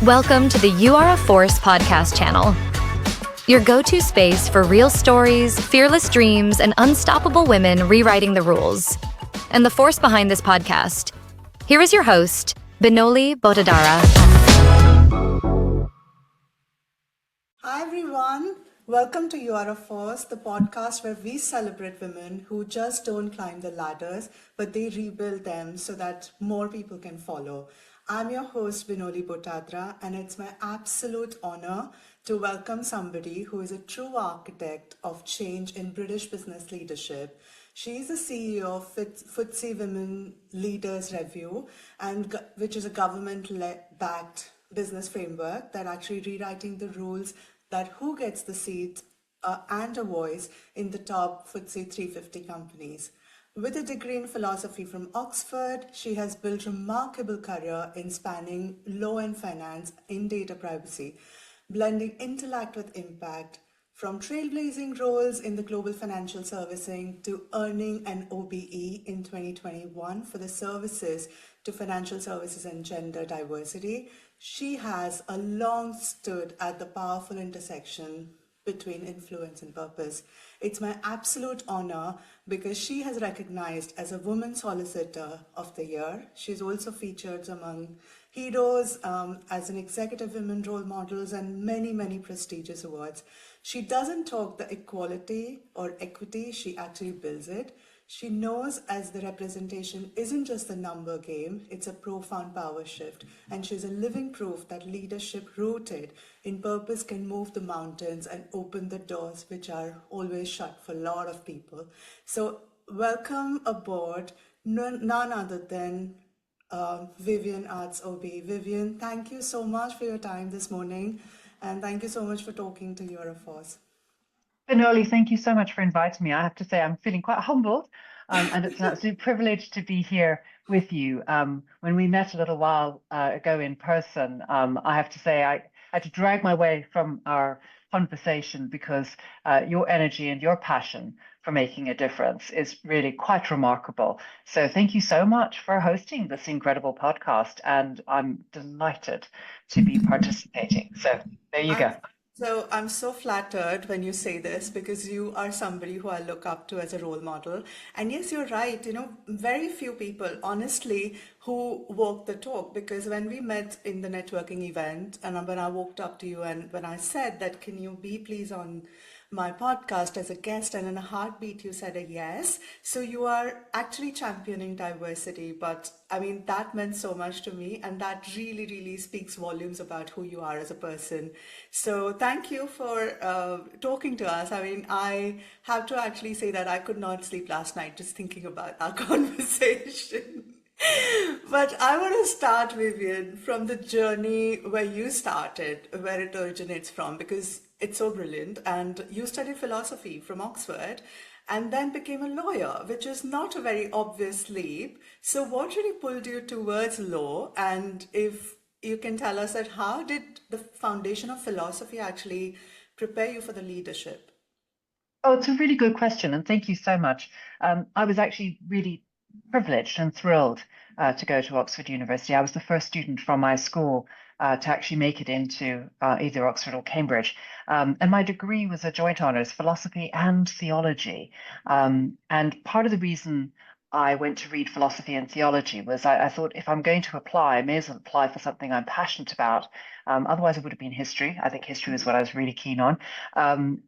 Welcome to the You Are a Force podcast channel, your go-to space for real stories, fearless dreams, and unstoppable women rewriting the rules. And the force behind this podcast. Here is your host, Binoli, Botadara. Hi everyone, welcome to You Are a Force, the podcast where we celebrate women who just don't climb the ladders, but they rebuild them so that more people can follow. I'm your host, Binoli Botadara, and it's my absolute honor to welcome somebody who is a true architect of change in British business leadership. She's the CEO of FTSE Women Leaders Review, which is a government-backed business framework that actually rewriting the rules that who gets the seat and a voice in the top FTSE 350 companies. With a degree in philosophy from Oxford, she has built a remarkable career in spanning law and finance in data privacy, blending intellect with impact, from trailblazing roles in the global financial servicing to earning an OBE in 2021 for the services to financial services and gender diversity. She has a long stood at the powerful intersection between influence and purpose. It's my absolute honor because she has recognized as a Woman Solicitor of the Year. She's also featured among heroes as an executive women role models and many prestigious awards. She doesn't talk the equality or equity, she actually builds it. She knows as the representation isn't just a number game, it's a profound power shift. And she's a living proof that leadership rooted in purpose can move the mountains and open the doors which are always shut for a lot of people. So welcome aboard none other than Vivienne Artz OBE. Vivienne, thank you so much for your time this morning. And thank you so much for talking to Your Force. Binoli, thank you so much for inviting me. I have to say I'm feeling quite humbled, and it's an absolute privilege to be here with you. When we met a little while ago in person, I have to say I had to drag my way from our conversation because your energy and your passion for making a difference is really quite remarkable. So thank you so much for hosting this incredible podcast, and I'm delighted to be participating. So there you go. So I'm so flattered when you say this because you are somebody who I look up to as a role model. And yes, you're right. Very few people, honestly, who walk the talk, because when we met in the networking event and when I walked up to you and when I said that, can you be please on my podcast as a guest, and in a heartbeat you said a yes. So you are actually championing diversity, but I mean that meant so much to me, and that really speaks volumes about who you are as a person. So thank you for talking to us. I mean, I have to actually say that I could not sleep last night just thinking about our conversation. But I want to start, Vivienne, from the journey where you started, where it originates from, because it's so brilliant. And you studied philosophy from Oxford and then became a lawyer, which is not a very obvious leap. So what really pulled you towards law? And if you can tell us that, how did the foundation of philosophy actually prepare you for the leadership? Oh, it's a really good question, and thank you so much. I was actually really privileged and thrilled to go to Oxford University. I was the first student from my school to actually make it into either Oxford or Cambridge. And my degree was a joint honours, philosophy and theology. And part of the reason I went to read philosophy and theology was I thought if I'm going to apply, I may as well apply for something I'm passionate about. Otherwise, it would have been history. I think history was what I was really keen on.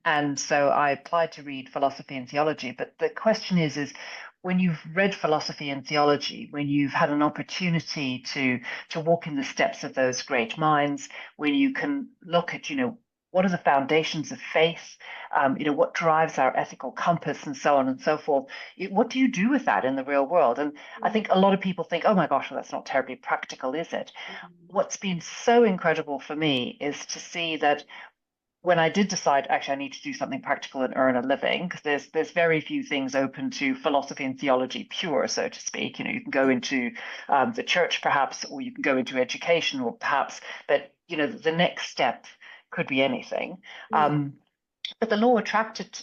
And so I applied to read philosophy and theology. But the question is when you've read philosophy and theology, when you've had an opportunity to walk in the steps of those great minds, when you can look at, what are the foundations of faith, what drives our ethical compass and so on and so forth, what do you do with that in the real world? And I think a lot of people think, oh my gosh, well, that's not terribly practical, is it? What's been so incredible for me is to see that when I did decide, actually, I need to do something practical and earn a living, because there's very few things open to philosophy and theology pure, so to speak. You can go into the church, perhaps, or you can go into education, or perhaps, but the next step could be anything. But the law attracted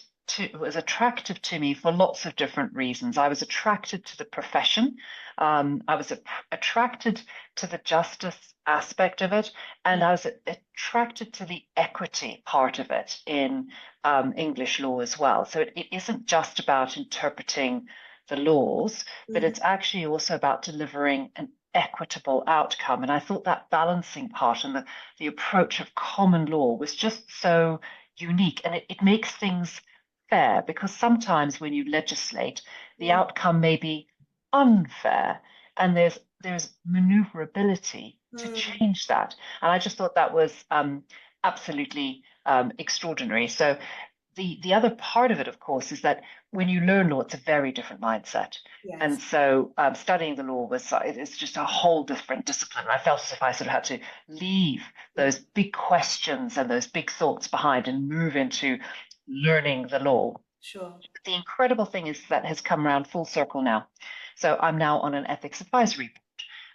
was attractive to me for lots of different reasons. I was attracted to the profession. I was attracted to the justice aspect of it, and I was attracted to the equity part of it in English law as well. So it isn't just about interpreting the laws, but it's actually also about delivering an equitable outcome. And I thought that balancing part and the approach of common law was just so unique, and it makes things fair, because sometimes when you legislate, the outcome may be unfair, and there's maneuverability to change that. And I just thought that was absolutely extraordinary. So the other part of it, of course, is that when you learn law, it's a very different mindset. Yes. And so studying the law it's just a whole different discipline. I felt as if I sort of had to leave those big questions and those big thoughts behind and move into learning the law. Sure. The incredible thing is that has come around full circle now. So I'm now on an ethics advisory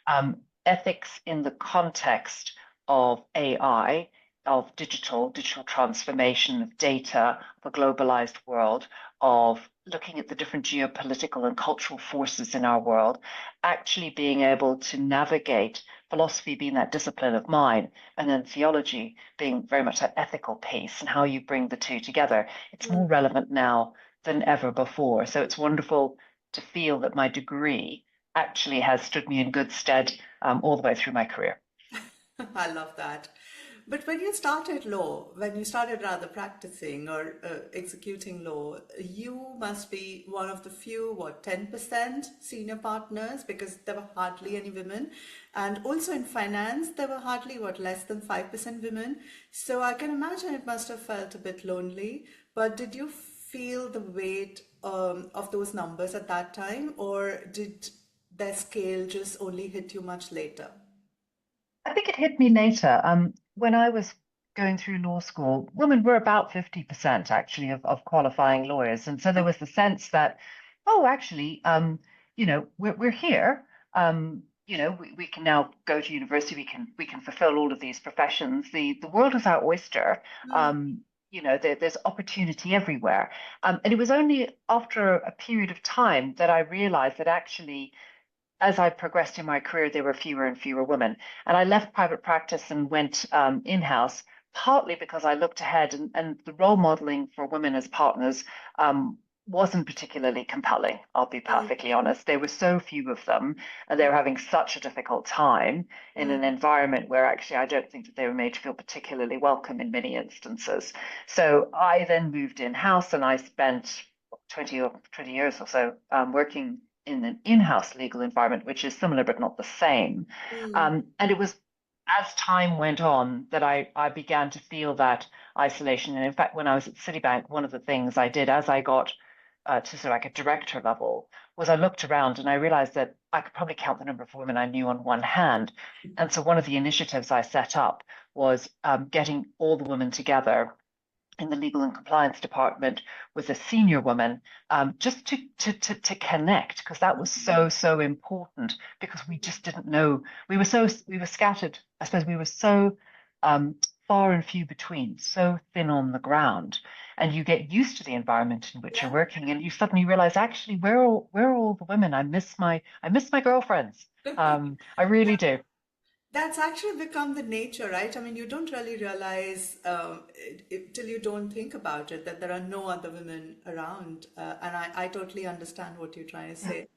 board. Ethics in the context of AI, of digital transformation, of data, of a globalized world, of looking at the different geopolitical and cultural forces in our world, actually being able to navigate, philosophy being that discipline of mine, and then theology being very much that ethical piece, and how you bring the two together. It's more relevant now than ever before. So it's wonderful to feel that my degree actually has stood me in good stead all the way through my career. I love that. But when you started law, when you started rather practicing or executing law, you must be one of the few, 10% senior partners, because there were hardly any women. And also in finance, there were hardly, less than 5% women. So I can imagine it must have felt a bit lonely. But did you feel the weight of those numbers at that time, or did their scale just only hit you much later? I think it hit me later. When I was going through law school, women were about 50% actually of qualifying lawyers. And so there was the sense that, actually, we're here. We can now go to university. We can fulfill all of these professions. The world is our oyster. There's opportunity everywhere. And it was only after a period of time that I realized that actually, as I progressed in my career, there were fewer and fewer women. And I left private practice and went in-house, partly because I looked ahead, and the role modeling for women as partners wasn't particularly compelling, I'll be perfectly honest. There were so few of them, and they were having such a difficult time in an environment where actually I don't think that they were made to feel particularly welcome in many instances. So I then moved in-house, and I spent 20 years or so working in an in-house legal environment, which is similar but not the same. And it was as time went on that I began to feel that isolation. And in fact, when I was at Citibank, one of the things I did as I got to sort of like a director level was I looked around and I realized that I could probably count the number of women I knew on one hand. And so one of the initiatives I set up was getting all the women together in the legal and compliance department with a senior woman, just to connect, because that was so important, because we just didn't know. We were scattered. I suppose we were so far and few between, so thin on the ground. And you get used to the environment in which you're working, and you suddenly realize, actually, where are all the women? I miss my girlfriends. I really do. That's actually become the nature, right? I mean, you don't really realize till you don't think about it that there are no other women around. And I totally understand what you're trying to say.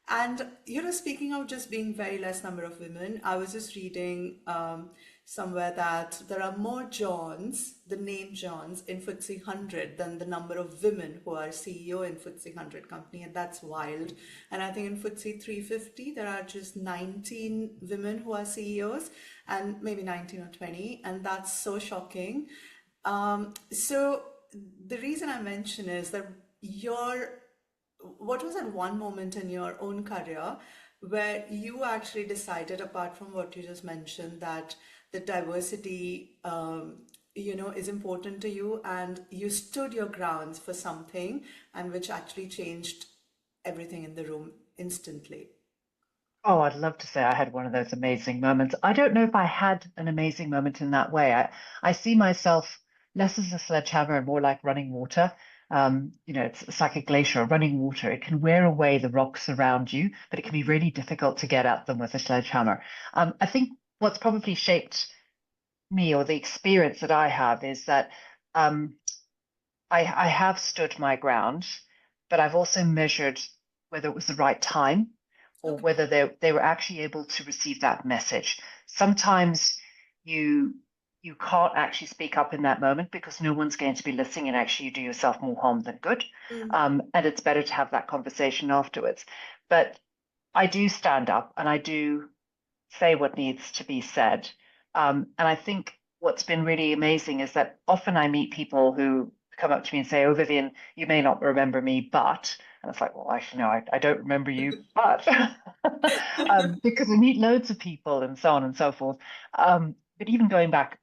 And, speaking of just being very less number of women, I was just reading somewhere that there are more Johns, the name Johns, in FTSE 100 than the number of women who are CEO in FTSE 100 company, and that's wild. And I think in FTSE 350 there are just 19 women who are CEOs, and maybe 19 or 20, and that's so shocking. So the reason I mention is that what was at one moment in your own career where you actually decided, apart from what you just mentioned, that the diversity, is important to you, and you stood your grounds for something, and which actually changed everything in the room instantly? Oh, I'd love to say I had one of those amazing moments. I don't know if I had an amazing moment in that way. I see myself less as a sledgehammer and more like running water. it's like a glacier, running water. It can wear away the rocks around you, but it can be really difficult to get at them with a sledgehammer. I think what's probably shaped me, or the experience that I have, is that I have stood my ground, but I've also measured whether it was the right time or whether they were actually able to receive that message. Sometimes you can't actually speak up in that moment because no one's going to be listening, and actually you do yourself more harm than good. And it's better to have that conversation afterwards. But I do stand up and I do say what needs to be said. And I think what's been really amazing is that often I meet people who come up to me and say, "Oh, Vivienne, you may not remember me, but," and it's like, well, actually, no, I don't remember you, but because I meet loads of people and so on and so forth. But even going back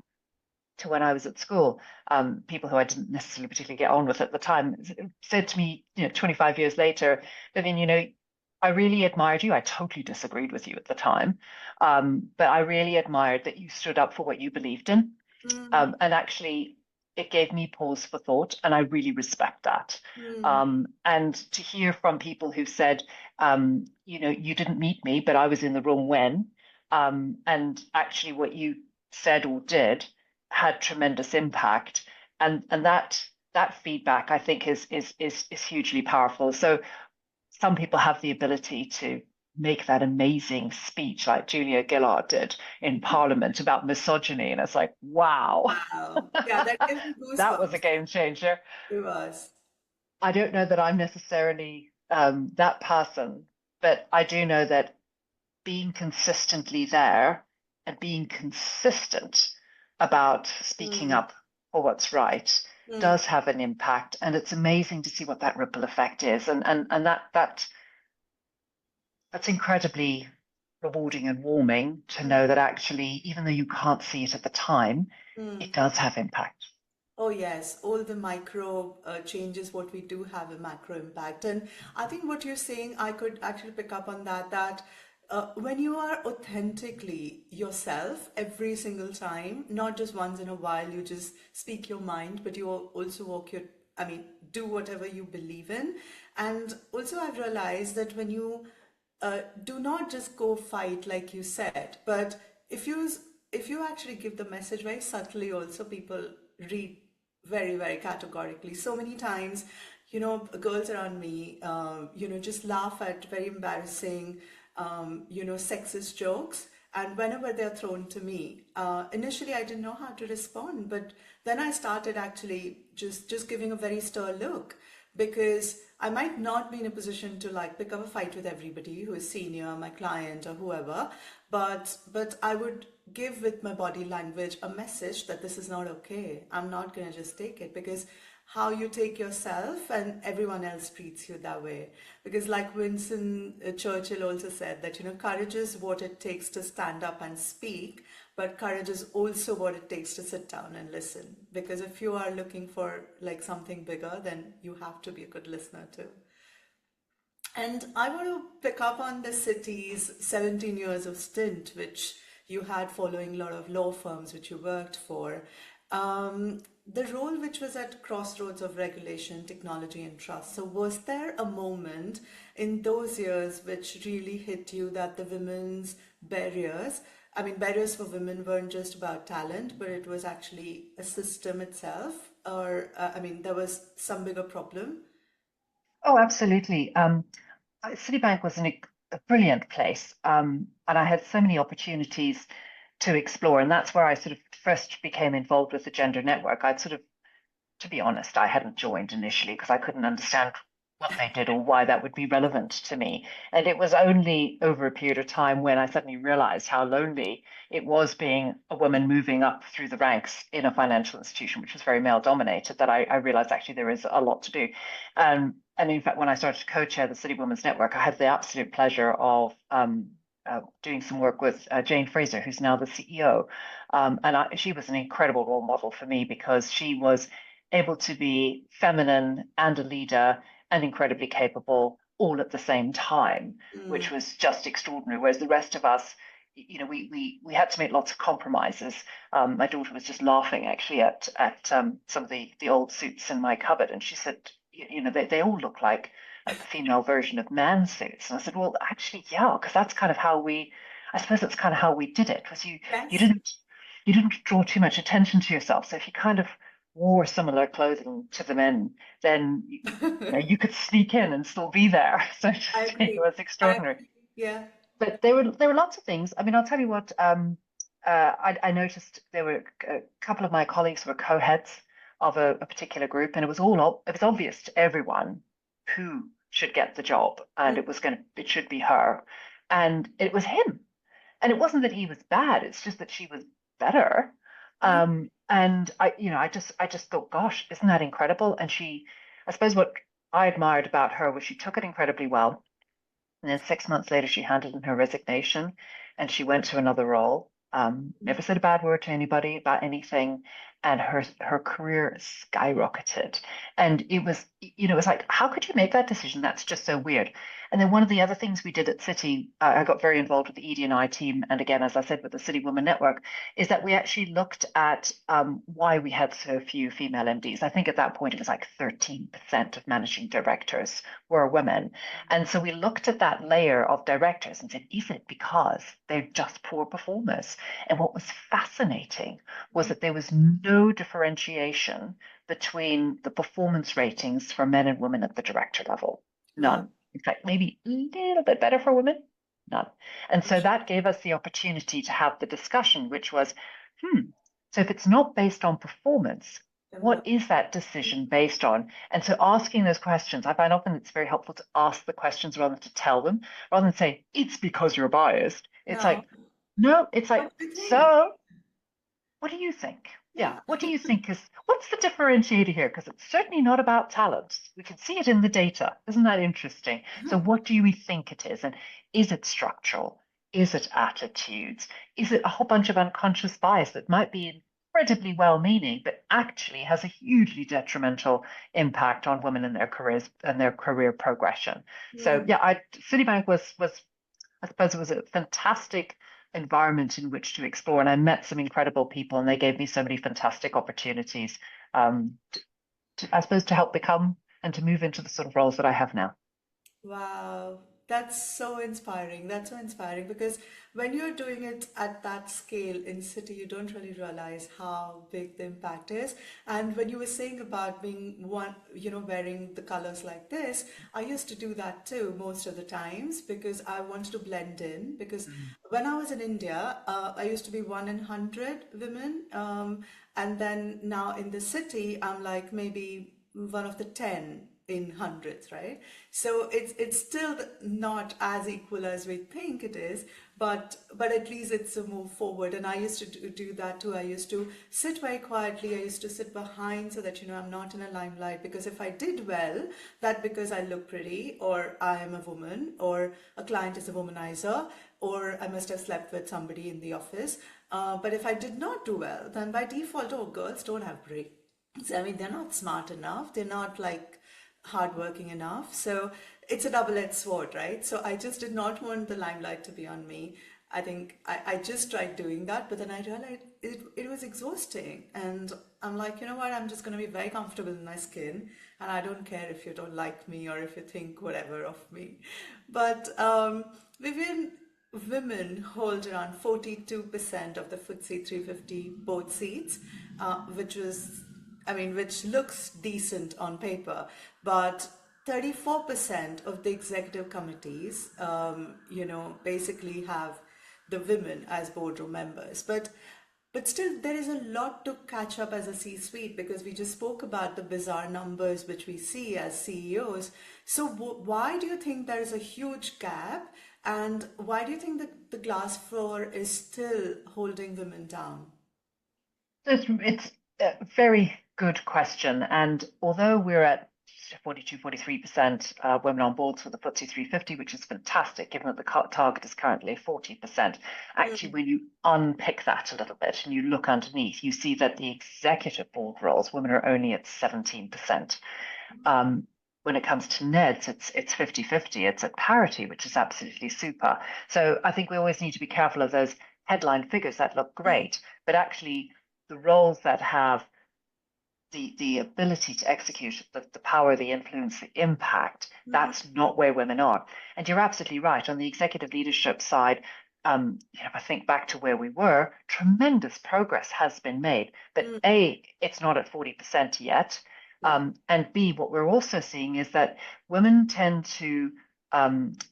to when I was at school, people who I didn't necessarily particularly get on with at the time said to me, 25 years later, Vivienne, I really admired you. I totally disagreed with you at the time, but I really admired that you stood up for what you believed in. And actually, it gave me pause for thought, and I really respect that. And to hear from people who said, you didn't meet me, but I was in the room when, and actually what you said or did had tremendous impact, and that feedback, I think, is hugely powerful. So some people have the ability to make that amazing speech like Julia Gillard did in Parliament about misogyny, and it's like, wow. Yeah, that gives me goosebumps. That was a game changer. It was. I don't know that I'm necessarily that person, but I do know that being consistently there and being consistent about speaking up for what's right does have an impact, and it's amazing to see what that ripple effect is, and that's incredibly rewarding and warming to know that actually, even though you can't see it at the time, it does have impact. Oh yes, all the micro changes, what we do have a macro impact. And I think what you're saying, I could actually pick up on that when you are authentically yourself every single time, not just once in a while, you just speak your mind, but you also do whatever you believe in. And also I've realized that when you do not just go fight like you said, but if you actually give the message very subtly, also people read very, very categorically. So many times, girls around me, just laugh at very embarrassing, sexist jokes. And whenever they're thrown to me, initially I didn't know how to respond, but then I started actually just giving a very stern look, because I might not be in a position to like pick up a fight with everybody who is senior, my client or whoever, but I would give with my body language a message that this is not okay. I'm not going to just take it, because how you take yourself and everyone else treats you that way. Because like Winston Churchill also said that, courage is what it takes to stand up and speak, but courage is also what it takes to sit down and listen. Because if you are looking for like something bigger, then you have to be a good listener too. And I want to pick up on the city's 17 years of stint, which you had following a lot of law firms which you worked for. The role which was at crossroads of regulation, technology and trust. So was there a moment in those years which really hit you that the women's barriers for women weren't just about talent, but it was actually a system itself, or there was some bigger problem? Oh, absolutely. Citibank was a brilliant place, and I had so many opportunities to explore, and that's where I sort of first became involved with the gender network. To be honest, I hadn't joined initially because I couldn't understand what they did or why that would be relevant to me. And it was only over a period of time when I suddenly realized how lonely it was being a woman moving up through the ranks in a financial institution, which was very male dominated, that I realized actually there is a lot to do. And in fact, when I started to co-chair the City Women's Network, I had the absolute pleasure of doing some work with Jane Fraser, who's now the CEO. She was an incredible role model for me because she was able to be feminine and a leader and incredibly capable all at the same time, which was just extraordinary. Whereas the rest of us, we had to make lots of compromises. My daughter was just laughing actually at some of the old suits in my cupboard, and she said, they all look like the female version of man suits. And I said, well, actually, yeah, because that's kind of how I suppose that's kind of how we did it, was you Yes. didn't draw too much attention to yourself. So if you kind of wore similar clothing to the men, then you could sneak in and still be there. So to I speak, it agree. was I extraordinary. agree. Yeah. But there were lots of things. I mean, I'll tell you what. I noticed there were a couple of my colleagues were co-heads of a particular group, and it was obvious to everyone who should get the job, and it should be her, and it was him. And it wasn't that he was bad; it's just that she was better. Mm. And I just thought, gosh, isn't that incredible? And I suppose what I admired about her was she took it incredibly well. And then 6 months later, she handed in her resignation and she went to another role. Never said a bad word to anybody about anything. And her career skyrocketed. And it was, it was like, how could you make that decision? That's just so weird. And then one of the other things we did at City, I got very involved with the ED&I team. And again, as I said, with the City Women Network, is that we actually looked at why we had so few female MDs. I think at that point, it was like 13% of managing directors were women. And so we looked at that layer of directors and said, is it because they're just poor performers? And what was fascinating was that there was no differentiation between the performance ratings for men and women at the director level. None. In fact, maybe a little bit better for women. None. And so that gave us the opportunity to have the discussion, which was, so if it's not based on performance, what is that decision based on? And so asking those questions, I find often it's very helpful to ask the questions rather than to tell them, rather than say, it's because you're biased. It's like, no, it's like, What do you think? so what do you think? Yeah, what do you think what's the differentiator here? Because it's certainly not about talent. We can see it in the data. Isn't that interesting? So what do we think it is? And is it structural? Is it attitudes? Is it a whole bunch of unconscious bias that might be incredibly well-meaning, but actually has a hugely detrimental impact on women in their careers and their career progression? So yeah, Citibank was I suppose it was a fantastic environment in which to explore. And I met some incredible people and they gave me so many fantastic opportunities, I suppose, to help become and to move into the sort of roles that I have now. Wow, that's so inspiring. That's so inspiring because when you're doing it at that scale in city, you don't really realize how big the impact is. And when you were saying about being one, wearing the colors like this, I used to do that too most of the times because I wanted to blend in. Because when I was in India, I used to be 1 in 100 women. And then now in the city, I'm like maybe one of the 10 in hundreds, right? So it's still not as equal as we think it is, but at least it's a move forward. And I used to do that too. I used to sit very quietly. I used to sit behind so that I'm not in a limelight, because if I did well, that because I look pretty or I am a woman or a client is a womanizer or I must have slept with somebody in the office. But if I did not do well, then by default, oh, girls don't have brains. I mean, they're not smart enough. They're not like hardworking enough. So it's a double-edged sword, right? So I just did not want the limelight to be on me. I think I just tried doing that, but then I realized it was exhausting. And I'm like, you know what? I'm just going to be very comfortable in my skin. And I don't care if you don't like me or if you think whatever of me. But Vivienne, women hold around 42% of the FTSE 350 board seats, which looks decent on paper, but 34% of the executive committees, basically have the women as boardroom members. But still, there is a lot to catch up as a C-suite, because we just spoke about the bizarre numbers which we see as CEOs. So why do you think there is a huge gap? And why do you think that the glass floor is still holding women down? It's a very good question. And although we're at 42, 43% women on boards for the FTSE 350, which is fantastic, given that the target is currently 40%. Actually, when you unpick that a little bit and you look underneath, you see that the executive board roles, women are only at 17%. When it comes to NEDs, it's 50-50. It's at parity, which is absolutely super. So I think we always need to be careful of those headline figures that look great, but actually the roles that have the ability to execute, the power, the influence, the impact, that's not where women are. And you're absolutely right. On the executive leadership side, if I think back to where we were, tremendous progress has been made. But A, it's not at 40% yet. And B, what we're also seeing is that women tend to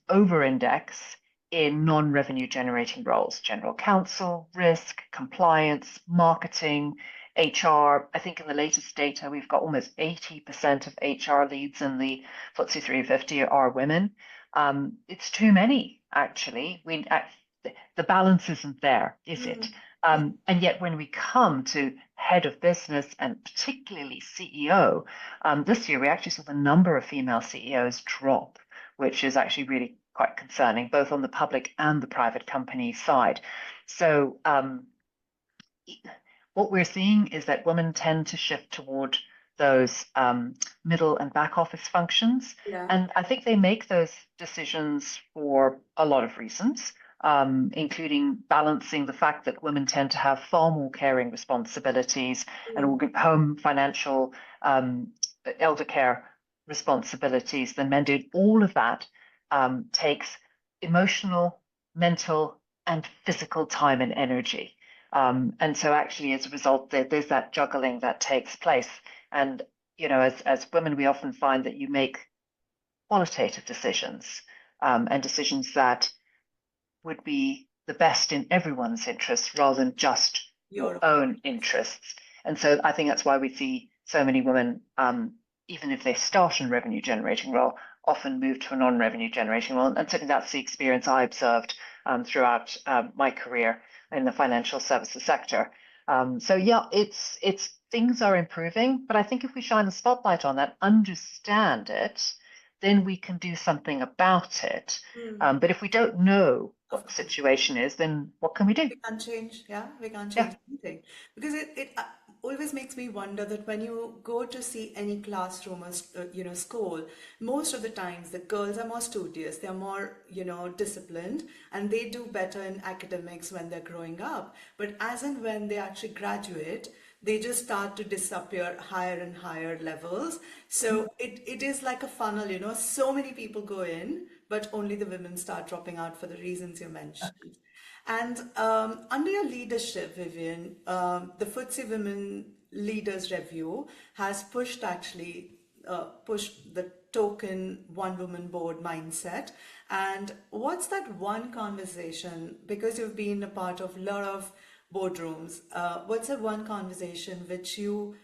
over-index in non-revenue generating roles, general counsel, risk, compliance, marketing, HR. I think in the latest data, we've got almost 80% of HR leads in the FTSE 350 are women. It's too many, actually. The balance isn't there, is it? And yet when we come to head of business and particularly CEO, this year we actually saw the number of female CEOs drop, which is actually really quite concerning, both on the public and the private company side. So what we're seeing is that women tend to shift toward those middle and back office functions. And I think they make those decisions for a lot of reasons, including balancing the fact that women tend to have far more caring responsibilities and home financial elder care responsibilities than men do. All of that takes emotional, mental, and physical time and energy. And so actually, as a result, there's that juggling that takes place. And, as women, we often find that you make qualitative decisions and decisions that would be the best in everyone's interests rather than just your own interests. And so I think that's why we see so many women, even if they start in revenue generating role, often move to a non-revenue generating role. And certainly that's the experience I observed throughout my career in the financial services sector. So yeah, it's things are improving, but I think if we shine a spotlight on that, understand it, then we can do something about it. But if we don't know what the situation is, then what can we do? We can't change, we can't change anything. Because it always makes me wonder that when you go to see any classroom or school, most of the times the girls are more studious, they're more disciplined, and they do better in academics when they're growing up. But as and when they actually graduate, they just start to disappear higher and higher levels. So it is like a funnel, so many people go in, but only the women start dropping out for the reasons you mentioned. And under your leadership, Vivienne, the FTSE Women Leaders Review has pushed the token one woman board mindset. And what's that one conversation, because you've been a part of a lot of boardrooms, what's that one conversation which you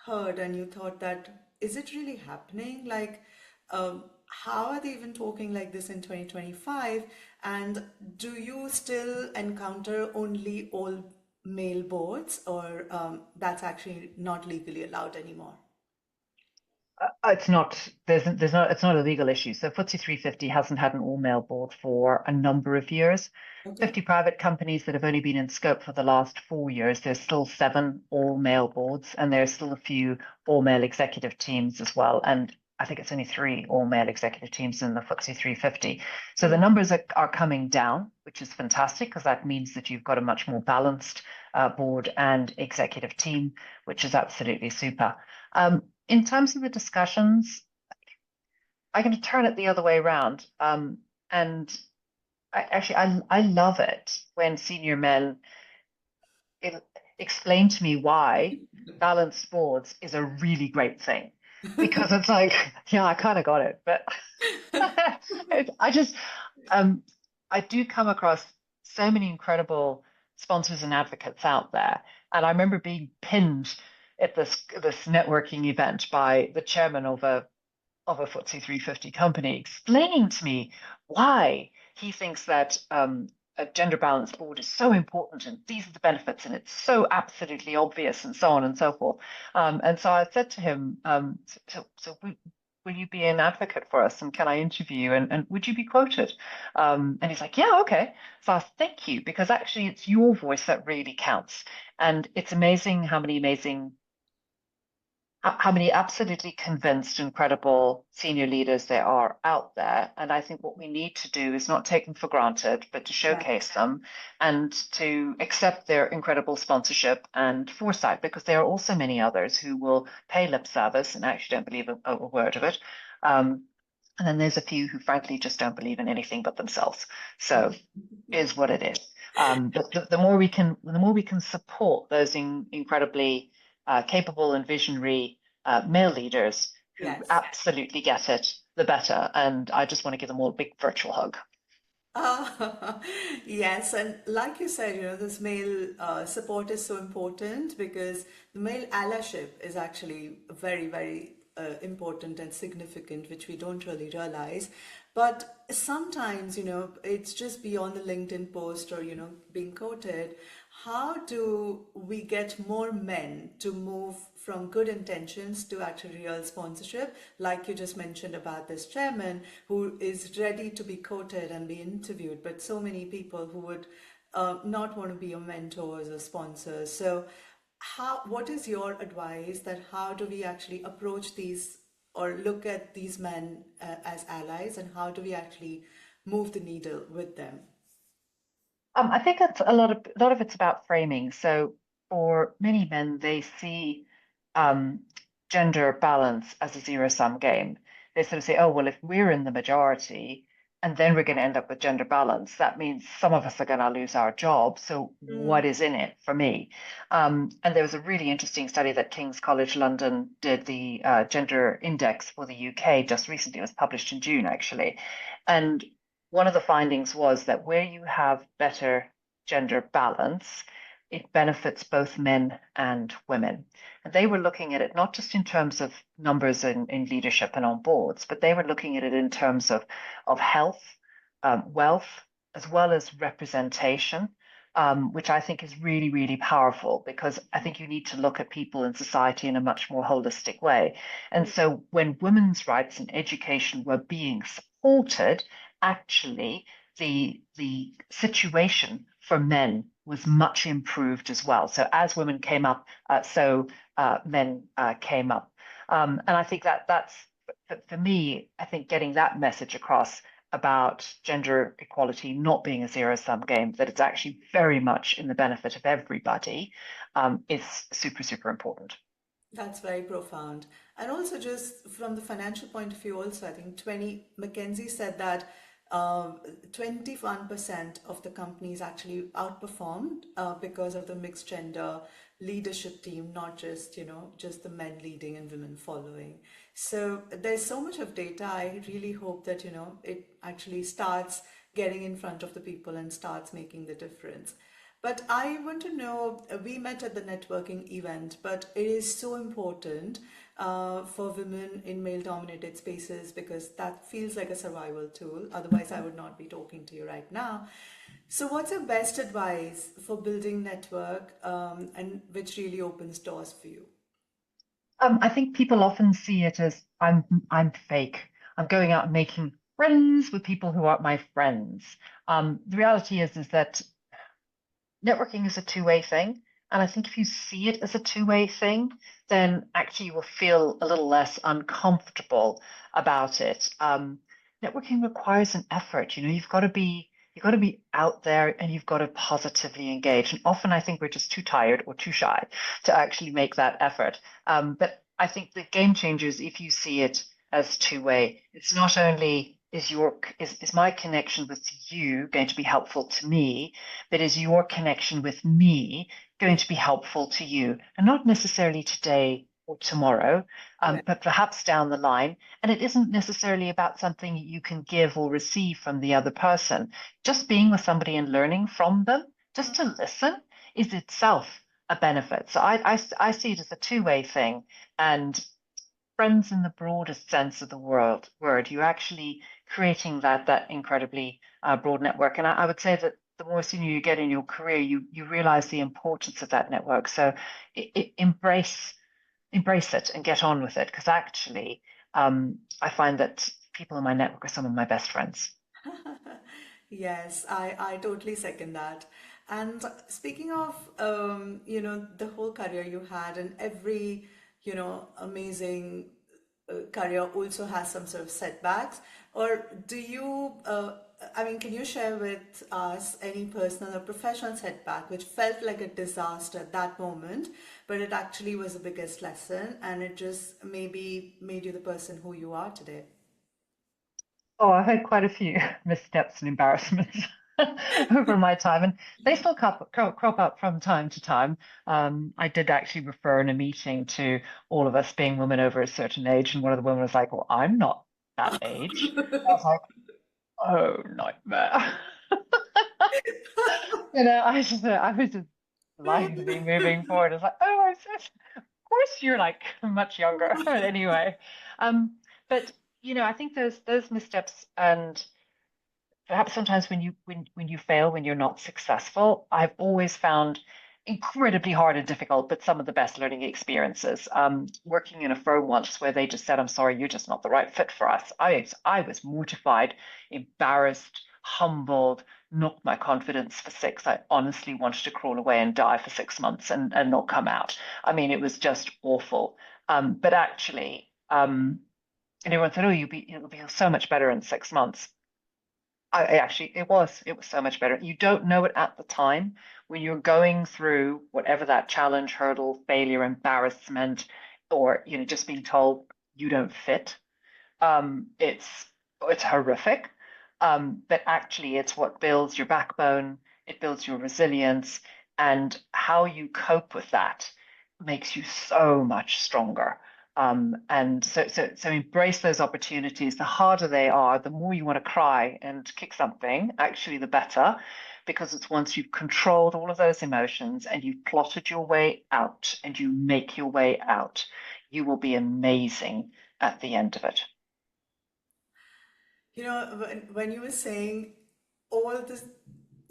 heard and you thought that, is it really happening? Like, how are they even talking like this in 2025? And do you still encounter only all male boards, or that's actually not legally allowed anymore? It's not. It's not a legal issue. So FTSE 350 hasn't had an all-male board for a number of years. 50 private companies that have only been in scope for the last 4 years. There's still 7 all-male boards, and there's still a few all-male executive teams as well. And I think it's only 3 all-male executive teams in the FTSE 350. So the numbers are coming down, which is fantastic, because that means that you've got a much more balanced board and executive team, which is absolutely super. In terms of the discussions, I'm going to turn it the other way around. And I love it when senior men explain to me why balanced boards is a really great thing. Because it's like, yeah, I kind of got it. But I do come across so many incredible sponsors and advocates out there. And I remember being pinned at this networking event by the chairman of a FTSE 350 company, explaining to me why he thinks that a gender balanced board is so important, and these are the benefits, and it's so absolutely obvious, and so on and so forth. And so I said to him, will you be an advocate for us, and can I interview you, and would you be quoted? And he's like, yeah, okay. So I said, thank you, because actually it's your voice that really counts. And it's amazing how many amazing how many absolutely convinced and credible senior leaders there are out there. And I think what we need to do is not take them for granted, but to Yeah. showcase them and to accept their incredible sponsorship and foresight, because there are also many others who will pay lip service and actually don't believe a word of it. And then there's a few who frankly just don't believe in anything but themselves. So is what it is. But the more we can, support those incredibly capable and visionary male leaders who Yes. absolutely get it, the better. And I just want to give them all a big virtual hug. Yes, and like you said, this male support is so important because the male allyship is actually very, very important and significant, which we don't really realize. But sometimes, it's just beyond the LinkedIn post or, being quoted. How do we get more men to move from good intentions to actually real sponsorship? Like you just mentioned about this chairman who is ready to be quoted and be interviewed, but so many people who would not want to be your mentors or sponsors. So what is your advice that how do we actually approach these or look at these men as allies, and how do we actually move the needle with them? I think that's a lot of it's about framing. So for many men, they see um, gender balance as a zero-sum game. They sort of say, oh, well, if we're in the majority and then we're going to end up with gender balance, that means some of us are going to lose our job. So what Mm. is in it for me? And there was a really interesting study that King's College London did, the gender index for the UK just recently. It was published in June, actually. And one of the findings was that where you have better gender balance, it benefits both men and women. And they were looking at it not just in terms of numbers in leadership and on boards, but they were looking at it in terms of health, wealth, as well as representation, which I think is really, really powerful, because I think you need to look at people in society in a much more holistic way. And so when women's rights and education were being supported, actually the situation for men was much improved as well. So as women came up, so men came up. And I think that's for me, I think getting that message across about gender equality not being a zero-sum game, that it's actually very much in the benefit of everybody, is super, super important. That's very profound. And also, just from the financial point of view, also, I think McKinsey said that 21% of the companies actually outperformed because of the mixed gender leadership team, not just, just the men leading and women following. So there's so much of data. I really hope that, it actually starts getting in front of the people and starts making the difference. But I want to know, we met at the networking event, but it is so important for women in male-dominated spaces because that feels like a survival tool. Otherwise, I would not be talking to you right now. So what's your best advice for building network and which really opens doors for you? I think people often see it as I'm fake. I'm going out and making friends with people who aren't my friends. The reality is that networking is a two-way thing. And I think if you see it as a two-way thing, then actually you will feel a little less uncomfortable about it. Networking requires an effort. You've got to be out there and you've got to positively engage. And often I think we're just too tired or too shy to actually make that effort. But I think the game changers, if you see it as two-way, it's not only is my connection with you going to be helpful to me, but is your connection with me going to be helpful to you? And not necessarily today or tomorrow, Right. but perhaps down the line. And it isn't necessarily about something you can give or receive from the other person. Just being with somebody and learning from them, just to listen, is itself a benefit. So I see it as a two-way thing. And friends in the broadest sense of the word, you're actually creating that incredibly broad network. And I would say that the more senior you get in your career, you realize the importance of that network. So embrace it and get on with it, because actually I find that people in my network are some of my best friends. Yes, I totally second that. And speaking of, the whole career you had and every amazing career also has some sort of setbacks? Or do you, can you share with us any personal or professional setback which felt like a disaster at that moment, but it actually was the biggest lesson and it just maybe made you the person who you are today? Oh, I've had quite a few missteps and embarrassments over my time, and they still crop up from time to time. I did actually refer in a meeting to all of us being women over a certain age, and one of the women was like, "Well, I'm not that age." I was like, "Oh, nightmare." I was just delighted to be moving forward. It's like, "Oh, of course you're like much younger." Anyway, um, but I think those missteps and perhaps sometimes when you fail, when you're not successful, I've always found incredibly hard and difficult, but some of the best learning experiences. Working in a firm once where they just said, "I'm sorry, you're just not the right fit for us." I was mortified, embarrassed, humbled, knocked my confidence for six. I honestly wanted to crawl away and die for 6 months and not come out. I mean, it was just awful. But actually, and everyone said, "Oh, it'll be so much better in 6 months." It was so much better. You don't know it at the time when you're going through whatever that challenge, hurdle, failure, embarrassment, or just being told you don't fit. It's horrific. But actually it's what builds your backbone, it builds your resilience, and how you cope with that makes you so much stronger. And so embrace those opportunities. The harder they are, the more you want to cry and kick something, actually, the better, because it's once you've controlled all of those emotions and you've plotted your way out and you make your way out, you will be amazing at the end of it. When you were saying all the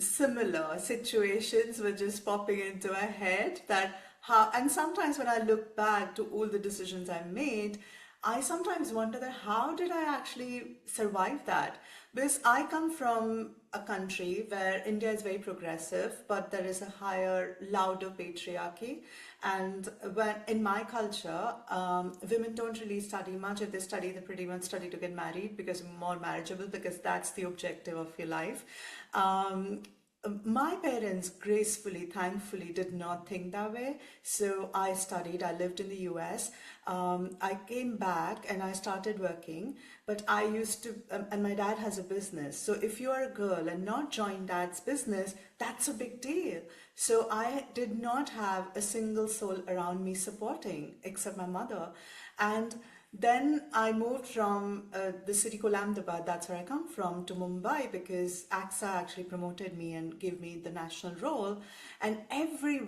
similar situations were just popping into my head, that how, and sometimes when I look back to all the decisions I made, I sometimes wonder that how did I actually survive that? Because I come from a country where India is very progressive, but there is a higher, louder patriarchy. And when in my culture, women don't really study much. If they study, they pretty much study to get married because more marriageable, because that's the objective of your life. My parents gracefully, thankfully, did not think that way. So I studied, I lived in the US. I came back and I started working, but I used to, and my dad has a business. So if you are a girl and not join dad's business, that's a big deal. So I did not have a single soul around me supporting except my mother. And then I moved from the city called Ahmedabad, that's where I come from, to Mumbai because AXA actually promoted me and gave me the national role. And every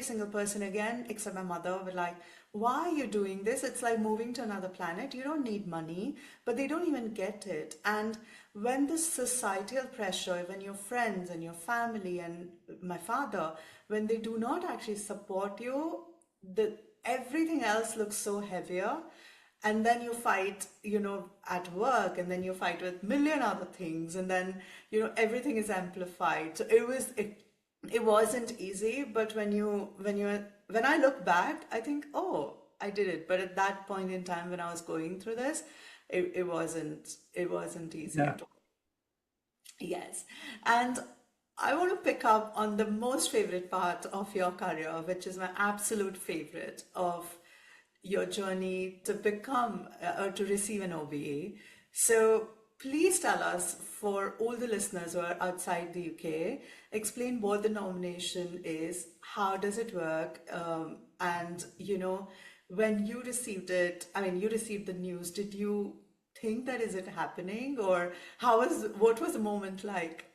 single person again, except my mother, were like, "Why are you doing this? It's like moving to another planet. You don't need money." But they don't even get it. And when this societal pressure, when your friends and your family and my father, when they do not actually support you, the everything else looks so heavier. And then you fight at work, and then you fight with million other things, and then everything is amplified. So it wasn't easy, but when I look back, I think, oh, I did it. But at that point in time when I was going through this, it wasn't easy Yeah. at all. Yes. And I want to pick up on the most favorite part of your career, which is my absolute favorite of your journey to become or to receive an OBE. So please tell us, for all the listeners who are outside the UK, explain what the nomination is, how does it work, and when you received it, you received the news, did you think that is it happening, or what was the moment like?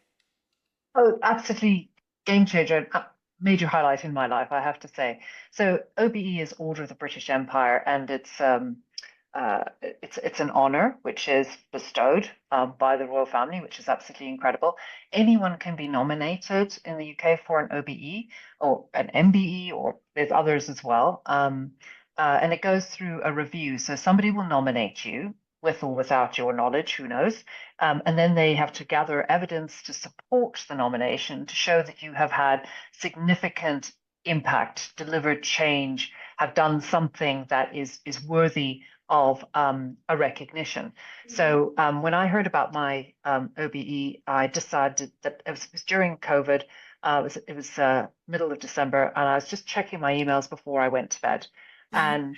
Oh, absolutely game changer, major highlight in my life, I have to say. So OBE is Order of the British Empire, and it's an honor which is bestowed by the royal family, which is absolutely incredible. Anyone can be nominated in the UK for an OBE or an MBE, or there's others as well. And it goes through a review. So somebody will nominate you with or without your knowledge, who knows? And then they have to gather evidence to support the nomination to show that you have had significant impact, delivered change, have done something that is worthy of a recognition. So when I heard about my OBE, I decided that it was during COVID. It was middle of December, and I was just checking my emails before I went to bed. And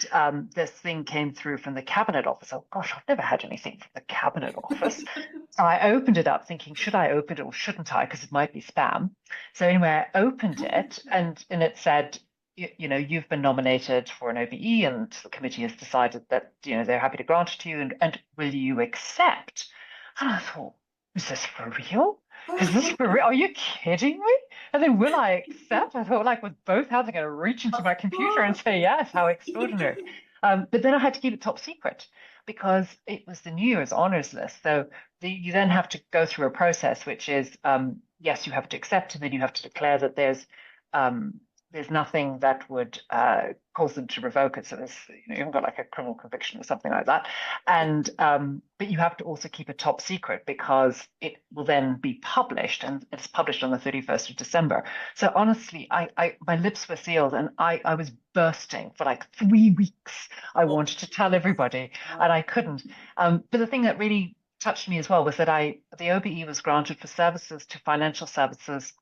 this thing came through from the Cabinet Office. Oh gosh, I've never had anything from the Cabinet Office. So I opened it up thinking, should I open it or shouldn't I? Because it might be spam. So anyway, I opened it, and it said, you've been nominated for an OBE, and the committee has decided that, they're happy to grant it to you, and will you accept? And I thought, is this for real? Is this for real? Are you kidding me? And then will I accept? I thought, like, with both hands, I'm going to reach into my computer and say yes. How extraordinary. But then I had to keep it top secret because it was the New Year's honors list. So you then have to go through a process, which is, yes, you have to accept, and then you have to declare that there's nothing that would cause them to revoke it. So you haven't got like a criminal conviction or something like that. And but you have to also keep it top secret because it will then be published, and it's published on the 31st of December. So honestly, my lips were sealed, and I was bursting for like 3 weeks. I wanted to tell everybody, and I couldn't. But the thing that really touched me as well was that the OBE was granted for services to financial services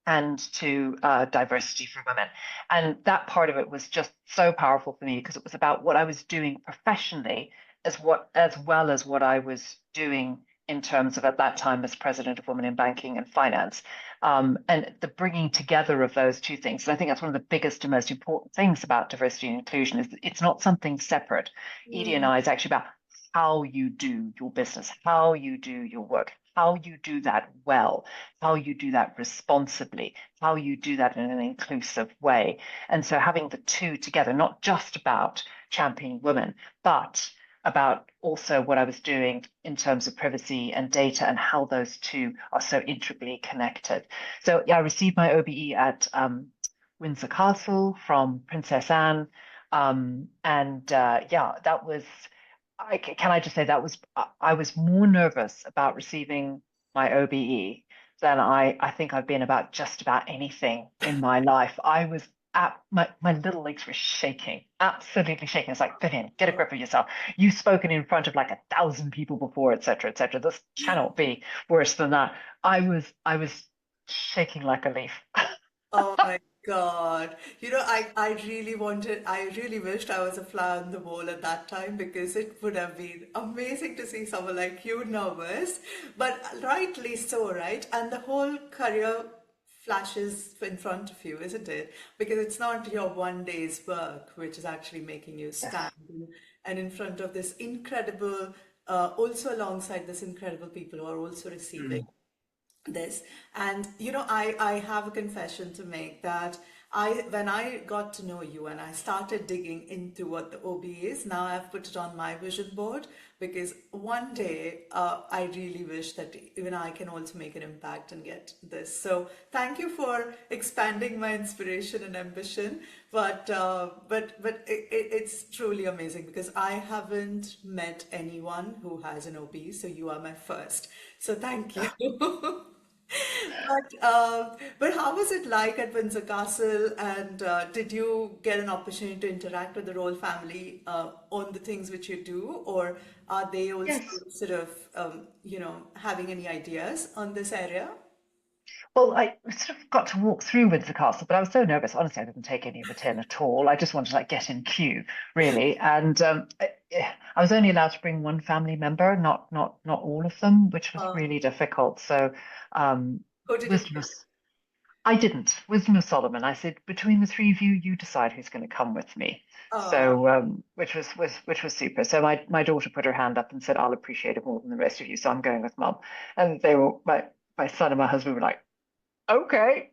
and to diversity for women. And that part of it was just so powerful for me because it was about what I was doing professionally as well as what I was doing in terms of, at that time, as president of Women in Banking and Finance, and the bringing together of those two things. And I think that's one of the biggest and most important things about diversity and inclusion is that it's not something separate. Edie and I is actually about how you do your business, how you do your work, how you do that well, how you do that responsibly, how you do that in an inclusive way. And so having the two together, not just about championing women, but about also what I was doing in terms of privacy and data and how those two are so intricately connected. So yeah, I received my OBE at Windsor Castle from Princess Anne. That was, can I just say that I was more nervous about receiving my OBE than I think I've been about just about anything in my life. I was my little legs were shaking, absolutely shaking. It's like, Vivienne, get a grip of yourself. You've spoken in front of like 1,000 people before, etc., etc. This cannot be worse than that. I was shaking like a leaf. Oh my God. I really wished I was a fly on the wall at that time because it would have been amazing to see someone like you nervous, but rightly so, right? And the whole career flashes in front of you, isn't it? Because it's not your one day's work which is actually making you stand and in front of this incredible, also alongside this incredible people who are also receiving this. And I have a confession to make that when I got to know you and I started digging into what the OB is, now I've put it on my vision board because one day I really wish that even I can also make an impact and get this. So thank you for expanding my inspiration and ambition. But it's truly amazing because I haven't met anyone who has an OB, so you are my first. So thank you. But how was it like at Windsor Castle, and did you get an opportunity to interact with the royal family on the things which you do, or are they also sort of, having any ideas on this area? Well, I sort of got to walk through Windsor Castle, but I was so nervous. Honestly, I didn't take any of it in at all. I just wanted to get in queue, really. And I was only allowed to bring one family member, not all of them, which was really difficult. So Who did you I didn't. Wisdom of Solomon. I said, between the three of you, you decide who's going to come with me. So, which was super. So my daughter put her hand up and said, I'll appreciate it more than the rest of you. So I'm going with Mum. And they were my son and my husband were like, okay.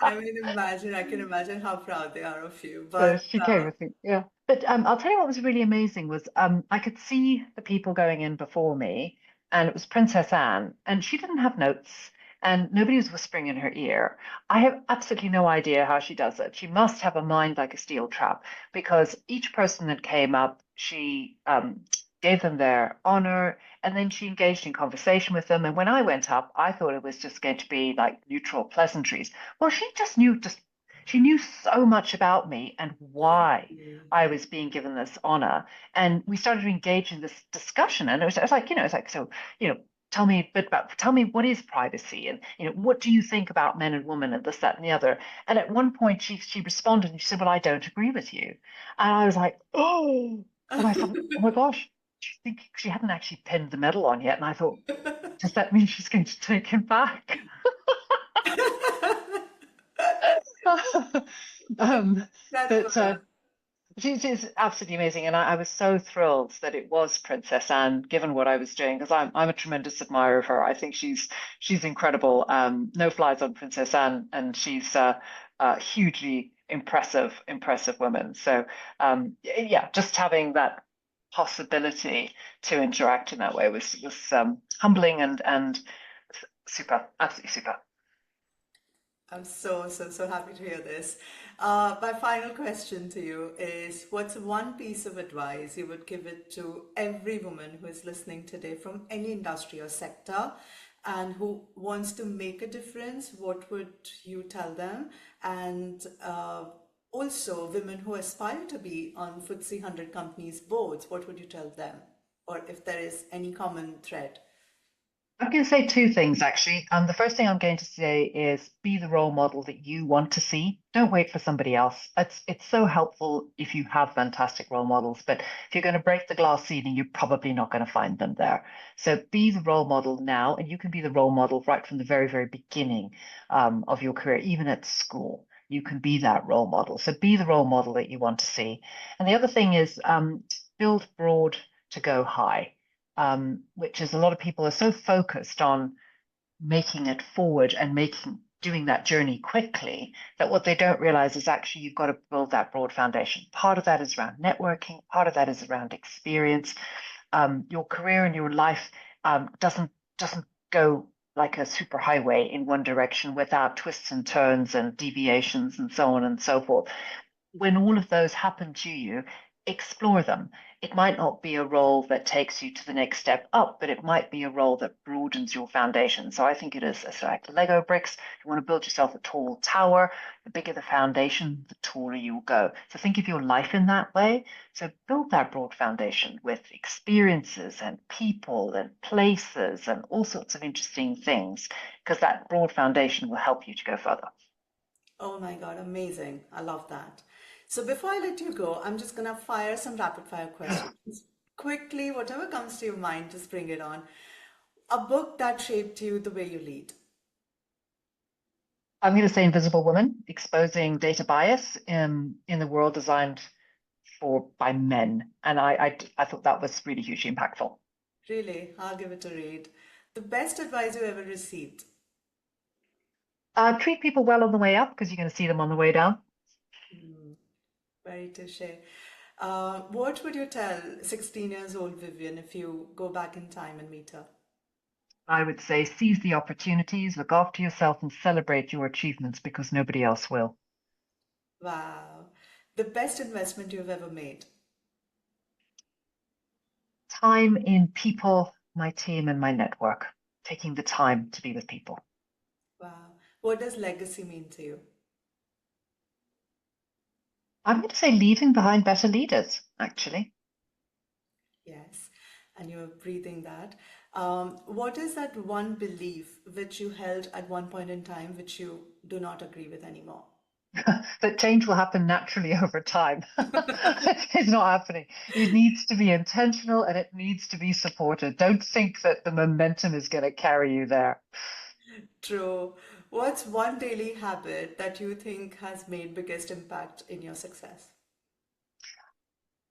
I can imagine how proud they are of you. But she came with me, yeah. But I'll tell you what was really amazing was I could see the people going in before me, and it was Princess Anne, and she didn't have notes, and nobody was whispering in her ear. I have absolutely no idea how she does it. She must have a mind like a steel trap, because each person that came up, she gave them their honor, and then she engaged in conversation with them. And when I went up, I thought it was just going to be like neutral pleasantries. Well, she just knew She knew so much about me and why I was being given this honor. And we started to engage in this discussion. And it was like, it's like, so, tell me a bit about, tell me what is privacy, and what do you think about men and women and this, that, and the other. And at one point she responded and she said, well, I don't agree with you. And I was like, oh, and I thought, oh my gosh, she hadn't actually pinned the medal on yet. And I thought, does that mean she's going to take him back? um, That's but funny. she's absolutely amazing, and I was so thrilled that it was Princess Anne, given what I was doing, because I'm a tremendous admirer of her. I think she's incredible. No flies on Princess Anne, and she's a hugely impressive woman. So yeah, just having that possibility to interact in that way was humbling and super, absolutely super. I'm so happy to hear this. My final question to you is, what's one piece of advice you would give it to every woman who is listening today from any industry or sector and who wants to make a difference? What would you tell them? And also women who aspire to be on FTSE 100 companies boards, what would you tell them? Or if there is any common thread? I'm going to say two things, actually. The first thing I'm going to say is be the role model that you want to see. Don't wait for somebody else. It's so helpful if you have fantastic role models, but if you're going to break the glass ceiling, you're probably not going to find them there. So be the role model now, and you can be the role model right from the very, very beginning of your career, even at school. You can be that role model. So be the role model that you want to see. And the other thing is build broad to go high. Which is a lot of people are so focused on making it forward and doing that journey quickly that what they don't realize is actually you've got to build that broad foundation. Part of that is around networking, part of that is around experience. Your career and your life doesn't go like a super highway in one direction without twists and turns and deviations and so on and so forth. When all of those happen to you, explore them. It might not be a role that takes you to the next step up, but it might be a role that broadens your foundation. So I think it is it's like Lego bricks. You want to build yourself a tall tower. The bigger the foundation, the taller you will go. So think of your life in that way. So build that broad foundation with experiences and people and places and all sorts of interesting things, because that broad foundation will help you to go further. Oh my God, amazing. I love that. So before I let you go, I'm just gonna fire some rapid fire questions. Quickly, whatever comes to your mind, just bring it on. A book that shaped you the way you lead. I'm going to say Invisible Woman, exposing data bias in the world designed by men. And I thought that was really hugely impactful. Really, I'll give it a read. The best advice you ever received. Treat people well on the way up because you're going to see them on the way down. Very touche. What would you tell 16 years old Vivian if you go back in time and meet her? I would say seize the opportunities, look after yourself, and celebrate your achievements because nobody else will. Wow. The best investment you've ever made. Time in people, my team, and my network. Taking the time to be with people. Wow. What does legacy mean to you? I'm going to say leaving behind better leaders, actually. Yes, and you're breathing that. What is that one belief which you held at one point in time which you do not agree with anymore? That change will happen naturally over time. It's not happening. It needs to be intentional and it needs to be supported. Don't think that the momentum is going to carry you there. True. What's one daily habit that you think has made biggest impact in your success?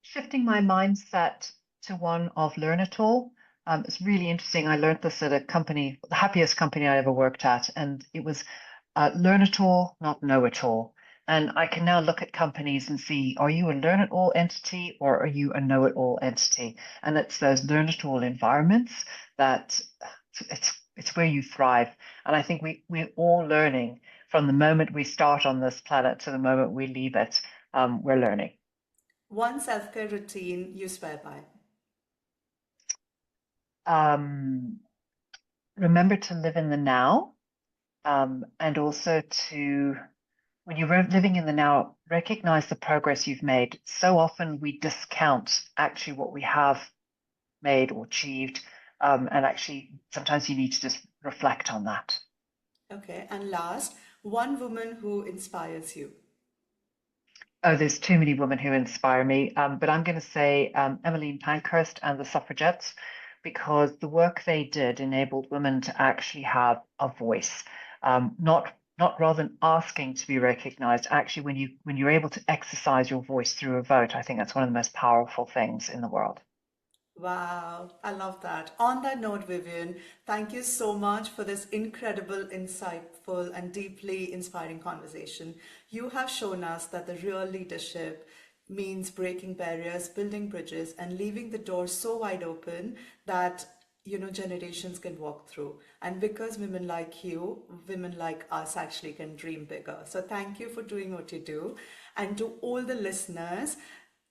Shifting my mindset to one of learn it all. It's really interesting. I learned this at a company, the happiest company I ever worked at, and it was learn it all, not know it all. And I can now look at companies and see, are you a learn it all entity or are you a know it all entity? And it's those learn it all environments that it's where you thrive. And I think we're all learning from the moment we start on this planet to the moment we leave it. We're learning. One self-care routine you swear by. Um, Remember to live in the now, and also to when you're living in the now, recognize the progress you've made. So often we discount actually what we have made or achieved. And actually, sometimes you need to just reflect on that. Okay, and last, one woman who inspires you. Oh, there's too many women who inspire me, but I'm going to say Emmeline Pankhurst and the suffragettes, because the work they did enabled women to actually have a voice, not rather than asking to be recognized. Actually, when you're able to exercise your voice through a vote, I think that's one of the most powerful things in the world. Wow, I love that. On that note, Vivienne, thank you so much for this incredible, insightful, and deeply inspiring conversation. You have shown us that the real leadership means breaking barriers, building bridges, and leaving the door so wide open that generations can walk through. And because women like you, women like us actually can dream bigger. So thank you for doing what you do. And to all the listeners,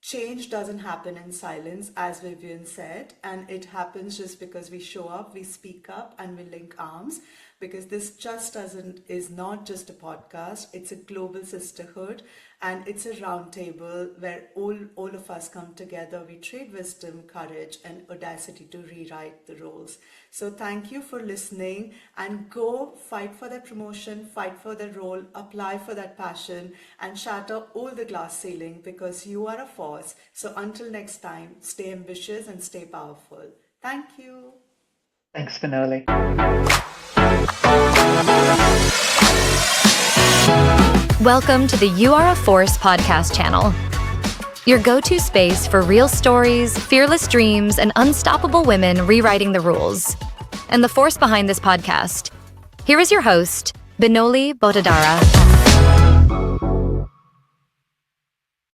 change doesn't happen in silence, as Vivienne said, and it happens just because we show up, we speak up, and we link arms. Because this is not just a podcast, it's a global sisterhood, and it's a round table where all of us come together. We trade wisdom, courage, and audacity to rewrite the roles. So thank you for listening, and go fight for that promotion, fight for that role, apply for that passion, and shatter all the glass ceiling, because you are a force. So until next time, stay ambitious and stay powerful. Thank you. Thanks, Binoli. Welcome to the You Are a Force podcast channel, your go-to space for real stories, fearless dreams, and unstoppable women rewriting the rules. And the force behind this podcast. Here is your host, Binoli Botadara.